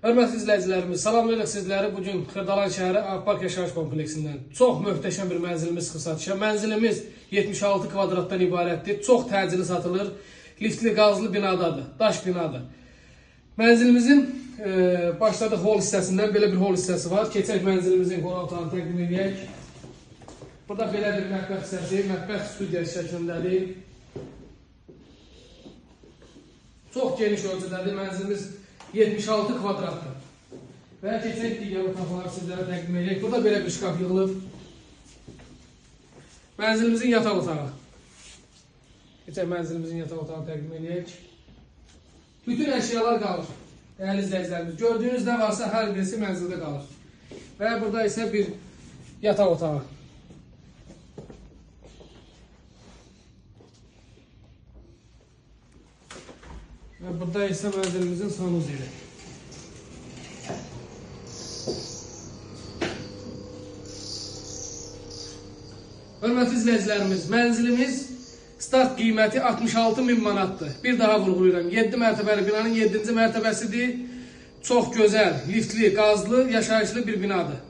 Hörmətli izləyicilərimiz, salamlayırıq sizləri bugün Xırdalan şəhəri Ağpark yaşayış kompleksindən. Çox möhtəşəm bir mənzilimiz çıxır satışa. Mənzilimiz 76 kvadratdan ibarətdir. Çox təcili satılır. Liftli qazlı binadadır, daş binadır. Mənzilimizin başladıq hol hissəsindən belə bir hol hissəsi var. Keçək mənzilimizin qonaq otağını təqdim edək. Burada belə bir mətbəx hissəsi, mətbəx studiyası şəklindədir. Çox geniş ölçüdədir. Mənzilimiz 76 kvadratdır. Və keçək digər otaqları sizlərə təqdim edək. Burada belə bir şkaf yığılıb. Mənzilimizin yataq otağı. Keçək mənzilimizin yataq otağını təqdim edək. Bütün əşyalar qalır. Dəyərli izləyicilərimiz, gördüyünüz nə varsa hər birisi mənzildə qalır. Və burada isə bir yataq otağı. Və burada isə mənzilimizin sanuzeli. Hörmətli izləyicilərimiz, mənzilimiz start qiyməti 66.000 manatdır. Bir daha vurğulayıram, 7 mərtəbəli binanın 7-ci mərtəbəsidir. Çox gözəl, liftli, qazlı, yaşayışlı bir binadır.